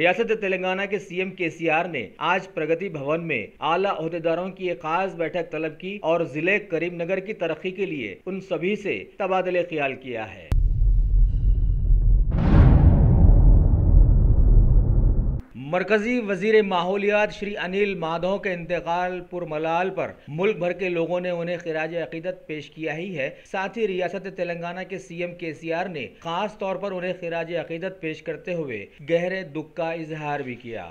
रियासत तेलंगाना के CM KCR ने आज प्रगति भवन में आला ओहदेदारों की एक खास बैठक तलब की और जिले करीमनगर की तरक्की के लिए उन सभी से तबादले ख्याल किया है। मरकजी वजीर माहौलियात श्री अनिल माधव के इंतकाल पुरमलाल पर मुल्क भर के लोगों ने उन्हें खिराज अकीदत पेश किया ही है। साथ ही रियासत तेलंगाना के सीएम केसीआर ने खास तौर पर उन्हें खिराज अकीदत पेश करते हुए गहरे दुख का इजहार भी किया।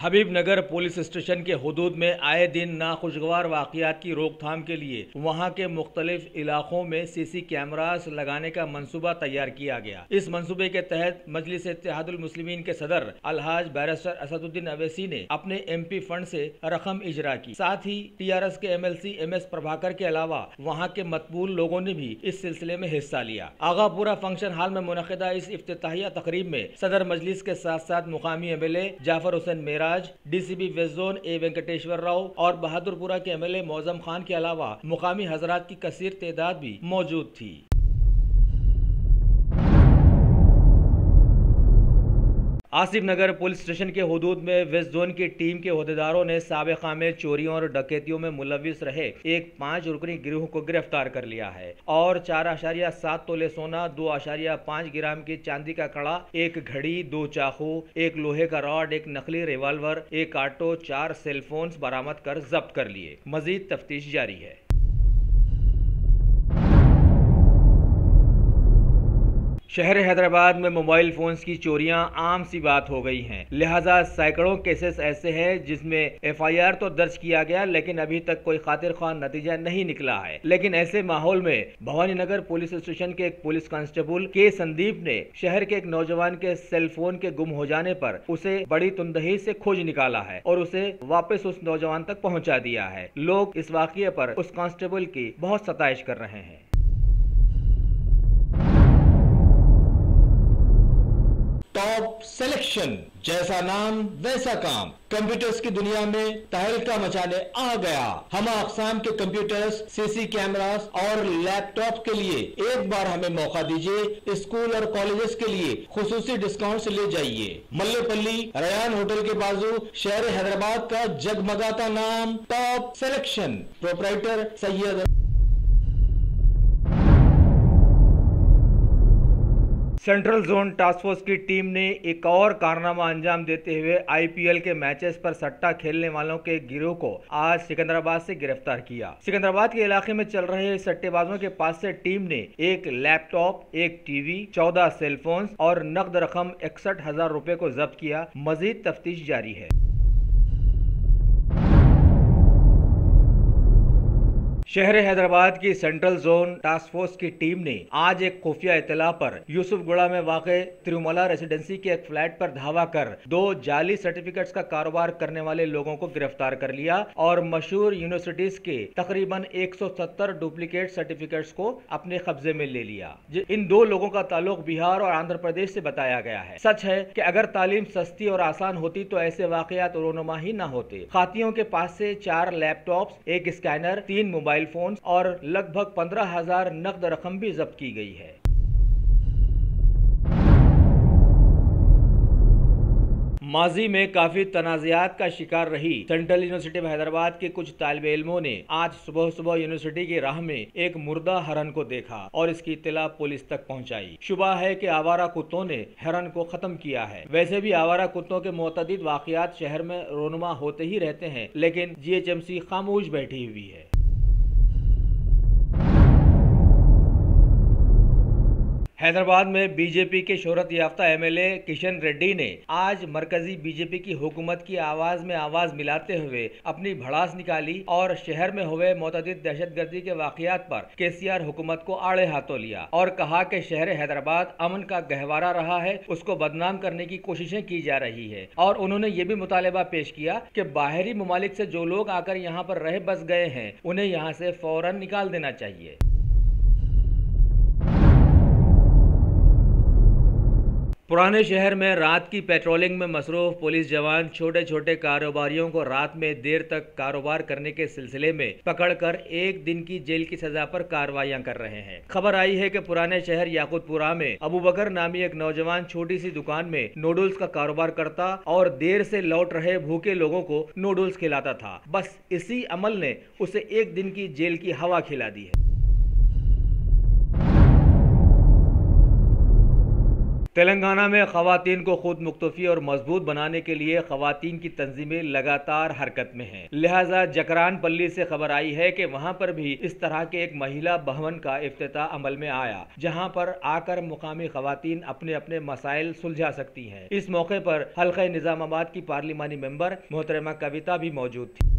हबीबनगर पुलिस स्टेशन के हुदूद में आए दिन नाखुशगवार वाक़यात की रोकथाम के लिए वहां के मुख्तलिफ इलाकों में सीसी कैमरास लगाने का मंसूबा तैयार किया गया। इस मंसूबे के तहत मजलिस इत्तेहादुल मुस्लिमीन के सदर अलहाज बैरिस्टर असदुद्दीन अवैसी ने अपने MP फंड से रकम इजरा की। साथ ही TRS के MLC MS प्रभाकर के अलावा वहाँ के मतबूल लोगों ने भी इस सिलसिले में हिस्सा लिया। आगापुरा फंक्शन हॉल में मुनक़िदा इस इफ्तिताहिया तकरीब में सदर मजलिस के साथ साथ मुकामी MLA Jafar Hussain Meraj, DCP west zone A Venkateshwar Rao और बहादुरपुरा के MLA मौजम खान के अलावा मुकामी हजरात की कसीर तादाद भी मौजूद थी। आसिफ नगर पुलिस स्टेशन के हुदूद में वेस्ट जोन की टीम के ओहदेदारों ने साबिक़ा में चोरियों और डकैतियों में मुलविस रहे एक 5 रुकनी गिरोह को गिरफ्तार कर लिया है और 4.7 तोले सोना, 2.5 ग्राम की चांदी का कड़ा, एक घड़ी, 2 चाकू, एक लोहे का रॉड, एक नकली रिवाल्वर, एक ऑटो, 4 सेलफोन्स बरामद कर जब्त कर लिए। मजीद तफ्तीश जारी है। शहर हैदराबाद में मोबाइल फोन्स की चोरियां आम सी बात हो गई हैं। लिहाजा सैकड़ों केसेस ऐसे हैं जिसमें FIR तो दर्ज किया गया लेकिन अभी तक कोई खातिर ख्वाह नतीजा नहीं निकला है। लेकिन ऐसे माहौल में भवानी नगर पुलिस स्टेशन के एक पुलिस कांस्टेबल के संदीप ने शहर के एक नौजवान के सेलफोन के गुम हो जाने पर उसे बड़ी तुंदही से खोज निकाला है और उसे वापस उस नौजवान तक पहुंचा दिया है। लोग इस वाकये पर उस कांस्टेबल की बहुत सताइश कर रहे हैं। टॉप सिलेक्शन, जैसा नाम वैसा काम, कंप्यूटर्स की दुनिया में तहलका मचाने आ गया। हम अक़साम के कंप्यूटर्स, CC कैमरास और लैपटॉप के लिए एक बार हमें मौका दीजिए। स्कूल और कॉलेजेस के लिए खुसूसी डिस्काउंट से ले जाइए। मल्लेपल्ली रयान होटल के बाजू शहर हैदराबाद का जगमगाता नाम top selection. Proprietor Syed. Central zone task force की टीम ने एक और कारनामा अंजाम देते हुए IPL के मैचेस पर सट्टा खेलने वालों के गिरोह को आज सिकंदराबाद से गिरफ्तार किया। सिकंदराबाद के इलाके में चल रहे सट्टेबाजों के पास से टीम ने एक लैपटॉप, एक टीवी, 14 सेलफोन्स और नकद रकम 61,000 रुपए को जब्त किया। मजीद तफ्तीश जारी है। शहर हैदराबाद की सेंट्रल जोन टास्क फोर्स की टीम ने आज एक खुफिया इत्तला पर यूसुफगुड़ा में वाक़े तिरुमला रेसिडेंसी के एक फ्लैट पर धावा कर 2 जाली सर्टिफिकेट्स का कारोबार करने वाले लोगों को गिरफ्तार कर लिया और मशहूर यूनिवर्सिटीज के तकरीबन 170 डुप्लीकेट सर्टिफिकेट्स को अपने कब्जे में ले लिया। इन 2 लोगों का ताल्लुक बिहार और आंध्र प्रदेश से बताया गया है। सच है कि अगर तालीम सस्ती और आसान होती तो ऐसे वाक़यात रोनुमा ही न होते। खातियों के पास से 4 लैपटॉप्स, एक स्कैनर, 3 मोबाइल फोन और लगभग 15,000 नकद रकम भी जब्त की गई है। माजी में काफी तनाज़ात का शिकार रही सेंट्रल यूनिवर्सिटी ऑफ हैदराबाद के कुछ तालिब इल्मों ने आज सुबह सुबह यूनिवर्सिटी की राह में एक मुर्दा हरन को देखा और इसकी इत्तला पुलिस तक पहुंचाई। शुबा है कि आवारा कुत्तों ने हरन को खत्म किया है। वैसे भी आवारा कुत्तों के मुतअद्दिद वाक़यात शहर में रोनुमा होते ही रहते हैं, लेकिन GHMC खामोश बैठी हुई है। हैदराबाद में बीजेपी के शोहरत याफ्ता MLA किशन रेड्डी ने आज मरकजी बीजेपी की हुकूमत की आवाज में आवाज मिलाते हुए अपनी भड़ास निकाली और शहर में हुए मुतअद्दिद दहशतगर्दी के वाक़यात पर केसीआर हुकूमत को आड़े हाथों लिया और कहा कि शहर हैदराबाद अमन का गहवारा रहा है, उसको बदनाम करने की कोशिशें की जा रही है। और उन्होंने ये भी मुतालबा पेश किया कि बाहरी ममालिक से जो लोग आकर यहाँ पर रह बस गए हैं उन्हें यहाँ से फौरन निकाल देना चाहिए। पुराने शहर में रात की पेट्रोलिंग में मसरूफ पुलिस जवान छोटे छोटे कारोबारियों को रात में देर तक कारोबार करने के सिलसिले में पकड़कर 1 दिन की जेल की सजा पर कार्रवाइयां कर रहे हैं। खबर आई है कि पुराने शहर याकूतपुरा में अबू बकर नामी एक नौजवान छोटी सी दुकान में नूडल्स का कारोबार करता और देर से लौट रहे भूखे लोगों को नूडल्स खिलाता था। बस इसी अमल ने उसे 1 दिन की जेल की हवा खिला दी है। तेलंगाना में खवातीन को खुद मुख्तफी और मजबूत बनाने के लिए खवातीन की तंजीमें लगातार हरकत में हैं। लिहाजा जकरानपल्ली से खबर आई है कि वहां पर भी इस तरह के एक महिला भवन का इफ्तिताह अमल में आया, जहां पर आकर मुकामी खवातीन अपने अपने मसाइल सुलझा सकती हैं। इस मौके पर हल्का निजामाबाद की पार्लिमानी मेंबर मोहतरमा कविता भी मौजूद थी।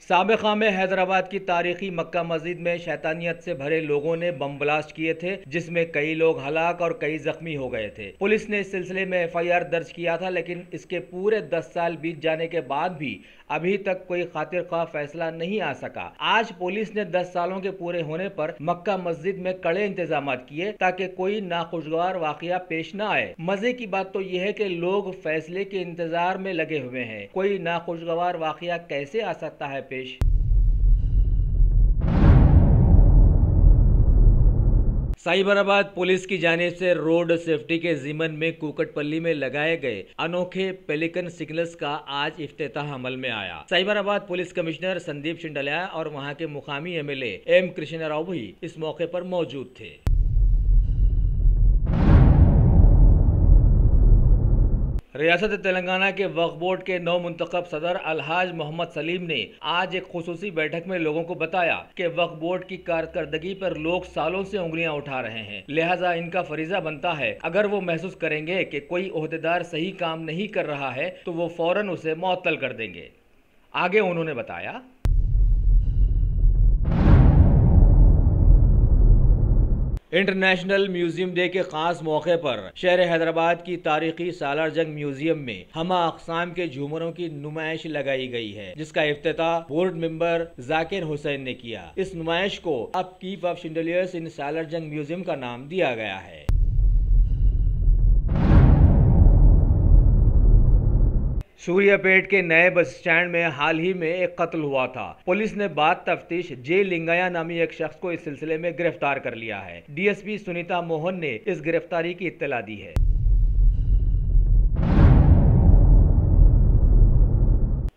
साबिका में हैदराबाद की तारीखी मक्का मस्जिद में शैतानियत से भरे लोगों ने बम ब्लास्ट किए थे, जिसमें कई लोग हलाक और कई जख्मी हो गए थे। पुलिस ने इस सिलसिले में FIR दर्ज किया था, लेकिन इसके पूरे 10 साल बीत जाने के बाद भी अभी तक कोई खातिर ख्वाह फैसला नहीं आ सका। आज पुलिस ने 10 सालों के पूरे होने पर मक्का मस्जिद में कड़े इंतजाम किए ताकि कोई नाखुशगवार वाकया पेश न आए। मजे की बात तो यह है कि लोग फैसले के इंतजार में लगे हुए हैं। कोई नाखुशगवार वाकया कैसे आ सकता है पेश? साइबराबाद पुलिस की जानिब से रोड सेफ्टी के ज़िमन में कुकटपल्ली में लगाए गए अनोखे पेलिकन सिग्नल्स का आज इफ्तिताह अमल में आया। साइबराबाद पुलिस कमिश्नर संदीप शिंडलिया और वहां के मुकामी MLA M कृष्ण राव भी इस मौके पर मौजूद थे। रियासत तेलंगाना के वक्फ बोर्ड के नौ मुंतखब सदर अलहाज मोहम्मद सलीम ने आज एक खुसूसी बैठक में लोगों को बताया कि वक्फ बोर्ड की कारकर्दगी पर लोग सालों से उंगलियां उठा रहे हैं। लिहाजा इनका फरीजा बनता है, अगर वो महसूस करेंगे कि कोई ओहदेदार सही काम नहीं कर रहा है तो वो फौरन उसे मुअत्तल कर देंगे। आगे उन्होंने बताया, इंटरनेशनल म्यूजियम डे के खास मौके पर शहर हैदराबाद की तारीखी सालार जंग म्यूजियम में हमा अक़साम के झूमरों की नुमाइश लगाई गई है, जिसका इफ्तिताह बोर्ड मेंबर जाकिर हुसैन ने किया। इस नुमाइश को अब कीप ऑफ शिंडलियर्स इन सालार जंग म्यूजियम का नाम दिया गया है। सूर्यापेट के नए बस स्टैंड में हाल ही में एक कत्ल हुआ था। पुलिस ने बाद तफ्तीश जे लिंगाया नामी एक शख्स को इस सिलसिले में गिरफ्तार कर लिया है। DSP सुनीता मोहन ने इस गिरफ्तारी की इत्तला दी है।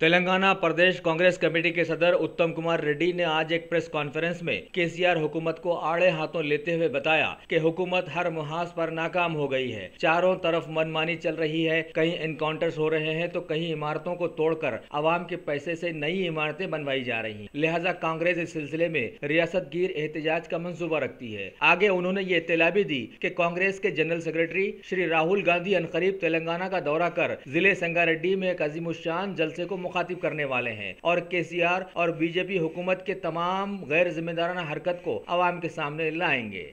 तेलंगाना प्रदेश कांग्रेस कमेटी के सदर उत्तम कुमार रेड्डी ने आज एक प्रेस कॉन्फ्रेंस में KCR हुकूमत को आड़े हाथों लेते हुए बताया कि हुकूमत हर मुहाज पर नाकाम हो गई है। चारों तरफ मनमानी चल रही है, कहीं एनकाउंटर्स हो रहे हैं तो कहीं इमारतों को तोड़कर आवाम के पैसे से नई इमारतें बनवाई जा रही। लिहाजा कांग्रेस इस सिलसिले में रियासत गिर एहतजाज का मंसूबा रखती है। आगे उन्होंने ये इत्तला भी दी कि कांग्रेस के जनरल सेक्रेटरी श्री राहुल गांधी अनकरीब तेलंगाना का दौरा कर जिले संगारेड्डी में एक अजीमुशान जलसे को मुखातिब करने वाले हैं और KCR और BJP हुकूमत के तमाम गैर जिम्मेदाराना हरकत को आवाम के सामने लाएंगे।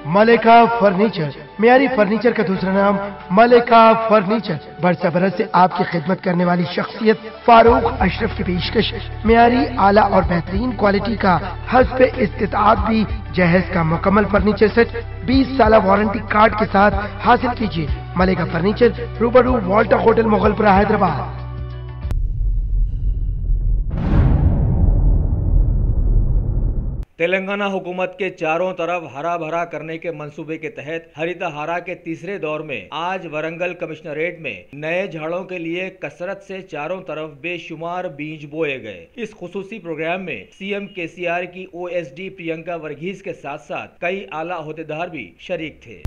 मलेका फर्नीचर, मियारी फर्नीचर का दूसरा नाम मलेका फर्नीचर। बरसा बरस से आपकी खिदमत करने वाली शख्सियत फारूक अशरफ की पेशकश मियारी आला और बेहतरीन क्वालिटी का हस्ब इस्तिताअत भी जहेज का मुकम्मल फर्नीचर सेट 20 साल वारंटी कार्ड के साथ हासिल कीजिए। मलेका फर्नीचर, रूबरू वॉल्टर होटल, मुगलपुरा, हैदराबाद। तेलंगाना हुकूमत के चारों तरफ हरा भरा करने के मंसूबे के तहत हरितहारा के तीसरे दौर में आज वरंगल कमिश्नरेट में नए झाड़ों के लिए कसरत से चारों तरफ बेशुमार बीज बोए गए। इस खुसूसी प्रोग्राम में CM KCR की OSD प्रियंका वर्गीस के साथ साथ कई आला ओहदेदार भी शरीक थे।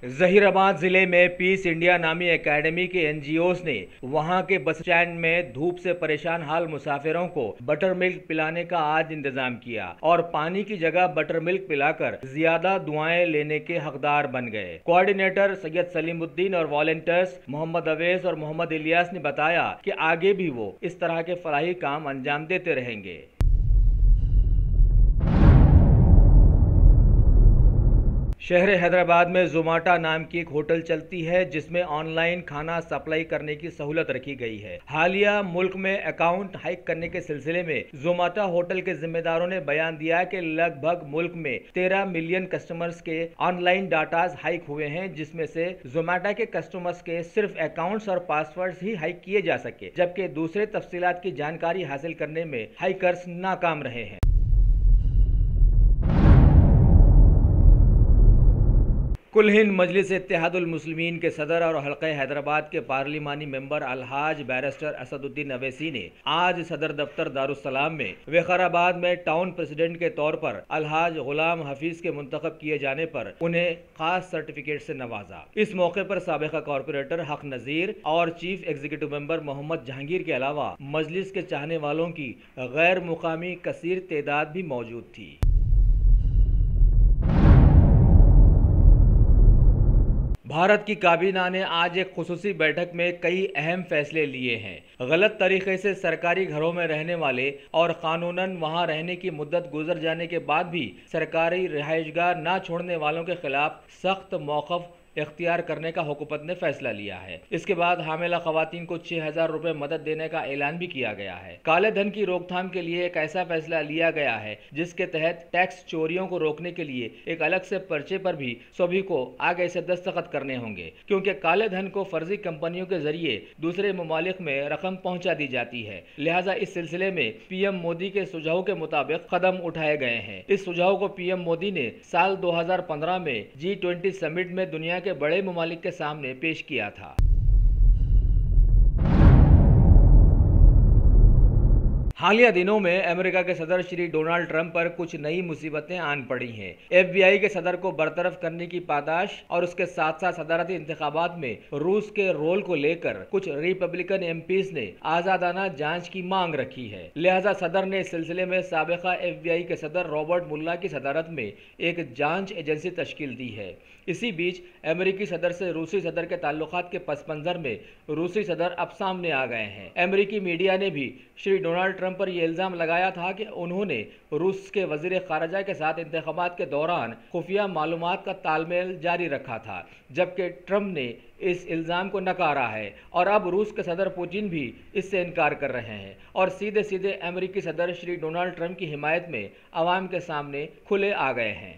जहीराबाद जिले में पीस इंडिया नामी एकेडमी के NGOs ने वहां के बस स्टैंड में धूप से परेशान हाल मुसाफिरों को बटर मिल्क पिलाने का आज इंतजाम किया और पानी की जगह बटर मिल्क पिलाकर ज्यादा दुआएं लेने के हकदार बन गए। कोऑर्डिनेटर सैयद सलीमुद्दीन और वॉलंटियर्स मोहम्मद अवैस और मोहम्मद इलियास ने बताया कि आगे भी वो इस तरह के फलाही काम अंजाम देते रहेंगे। शहर हैदराबाद में जोमाटा नाम की एक होटल चलती है जिसमें ऑनलाइन खाना सप्लाई करने की सहूलत रखी गई है। हालिया मुल्क में अकाउंट हाइक करने के सिलसिले में जोमाटा होटल के जिम्मेदारों ने बयान दिया कि लगभग मुल्क में 13 मिलियन कस्टमर्स के ऑनलाइन डाटाज हाइक हुए हैं, जिसमें से जोमाटा के कस्टमर्स के सिर्फ अकाउंट्स और पासवर्ड्स ही हाइक किए जा सके, जबकि दूसरे तफसीलात की जानकारी हासिल करने में हाइकर्स नाकाम रहे हैं। कुल हिंद मजलिस इत्तेहादुल मुस्लिमीन के सदर और हल्क़े हैदराबाद के पार्लिमानी मेंबर अलहाज बैरिस्टर असदुद्दीन अवैसी ने आज सदर दफ्तर दारुस्सलाम में विकाराबाद में टाउन प्रेसिडेंट के तौर पर अलहाज गुलाम हफीज के मुंतखब किए जाने पर उन्हें खास सर्टिफिकेट से नवाजा। इस मौके पर साबिक़ा कॉरपोरेटर हक नज़ीर और chief executive member Mohammed Jahangir के अलावा मजलिस के चाहने वालों की गैर मुकामी कसीर तादाद भी मौजूद थी। भारत की काबीना ने आज एक खुसूसी बैठक में कई अहम फैसले लिए हैं। गलत तरीके से सरकारी घरों में रहने वाले और कानूनन वहां रहने की मुद्दत गुजर जाने के बाद भी सरकारी रिहाइशगाह न छोड़ने वालों के खिलाफ सख्त मौक़िफ़ इख्तियार करने का हुकूमत ने फैसला लिया है। इसके बाद हामिला खवातीन को 6,000 रुपए मदद देने का ऐलान भी किया गया है। काले धन की रोकथाम के लिए एक ऐसा फैसला लिया गया है जिसके तहत टैक्स चोरियों को रोकने के लिए एक अलग से पर्चे पर भी सभी को आगे से दस्तखत करने होंगे, क्योंकि काले धन को फर्जी कंपनियों के जरिए दूसरे ममालिक में रकम पहुंचा दी जाती है। लिहाजा इस सिलसिले में पीएम मोदी के सुझाव के मुताबिक कदम उठाए गए हैं। इस सुझाव को पीएम मोदी ने साल 2015 में G20 समिट में दुनिया के बड़े ममालिक के सामने पेश किया था। हालिया दिनों में अमेरिका के सदर श्री डोनाल्ड ट्रंप पर कुछ नई मुसीबतें आन पड़ी हैं। FBI के सदर को बरतरफ करने की पादाश और उसके साथ साथ सदारती इंतखाबात में रूस के रोल को लेकर कुछ रिपब्लिकन MPs ने आजादाना जांच की मांग रखी है। लिहाजा सदर ने इस सिलसिले में साबिका FBI के सदर रॉबर्ट मुल्ला की सदारत में एक जांच एजेंसी तश्कील दी है। इसी बीच अमेरिकी सदर से रूसी सदर के ताल्लुकात के पस मंजर में रूसी सदर अब सामने आ गए हैं। अमेरिकी मीडिया ने भी श्री डोनाल्ड ट्रंप पर यह इल्ज़ाम लगाया था कि उन्होंने रूस के वज़ीर ख़ारिजा के साथ इंतख़ाबात के दौरान खुफिया मालूमात का तालमेल जारी रखा था, जबकि ट्रंप ने इस इल्ज़ाम को नकारा है और अब रूस के सदर पुतिन भी इससे इनकार कर रहे हैं और सीधे सीधे अमेरिकी सदर श्री डोनाल्ड ट्रंप की हिमायत में अवाम के सामने खुले आ गए हैं।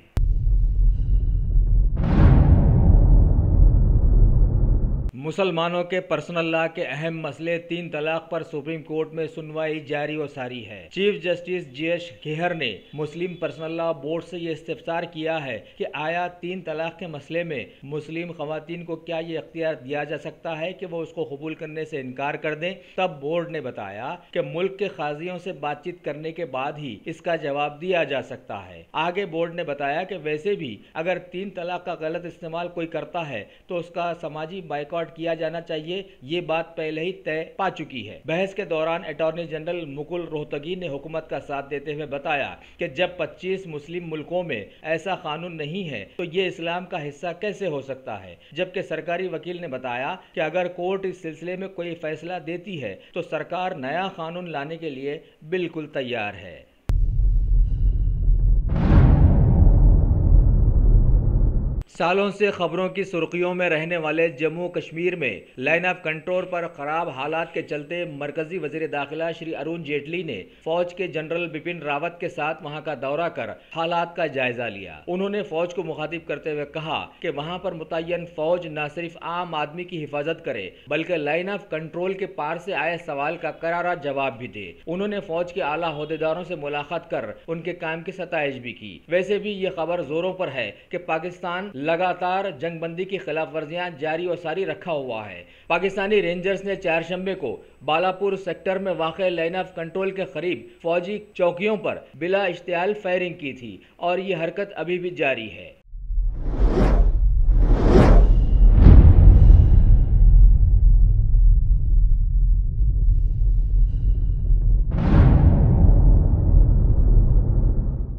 मुसलमानों के पर्सनल लॉ के अहम मसले 3 तलाक पर सुप्रीम कोर्ट में सुनवाई जारी व सारी है। चीफ जस्टिस GH खेहर ने मुस्लिम पर्सनल लॉ बोर्ड से ये इस्तिफ्सार किया है कि आया 3 तलाक के मसले में मुस्लिम खवातीन को क्या ये अख्तियार दिया जा सकता है कि वो उसको कबूल करने से इनकार कर दें। तब बोर्ड ने बताया कि मुल्क के काजियों से बातचीत करने के बाद ही इसका जवाब दिया जा सकता है। आगे बोर्ड ने बताया कि वैसे भी अगर 3 तलाक का गलत इस्तेमाल कोई करता है तो उसका समाजी बाइकआउट किया जाना चाहिए, ये बात पहले ही तय पा चुकी है। बहस के दौरान अटॉर्नी जनरल मुकुल रोहतगी ने हुकूमत का साथ देते हुए बताया कि जब 25 मुस्लिम मुल्कों में ऐसा कानून नहीं है तो ये इस्लाम का हिस्सा कैसे हो सकता है। जबकि सरकारी वकील ने बताया कि अगर कोर्ट इस सिलसिले में कोई फैसला देती है तो सरकार नया कानून लाने के लिए बिल्कुल तैयार है। सालों से खबरों की सुर्खियों में रहने वाले जम्मू कश्मीर में लाइन ऑफ कंट्रोल पर खराब हालात के चलते मरकजी वजीर दाखिला श्री अरुण जेटली ने फौज के जनरल बिपिन रावत के साथ वहां का दौरा कर हालात का जायजा लिया। उन्होंने फौज को मुखातिब करते हुए कहा कि वहां पर मुतय्यन फौज न सिर्फ आम आदमी की हिफाजत करे बल्कि लाइन ऑफ कंट्रोल के पार से आए सवाल का करारा जवाब भी दे। उन्होंने फौज के आला ओहदेदारों से मुलाकात कर उनके काम की सताइश भी की। वैसे भी ये खबर जोरों पर है कि पाकिस्तान लगातार जंगबंदी की खिलाफ वर्जियां जारी और सारी रखा हुआ है। पाकिस्तानी रेंजर्स ने 4 शंबे को बालापुर सेक्टर में वाक़े लाइन ऑफ कंट्रोल के करीब फौजी चौकियों पर बिला इश्तियाल फायरिंग की थी और ये हरकत अभी भी जारी है।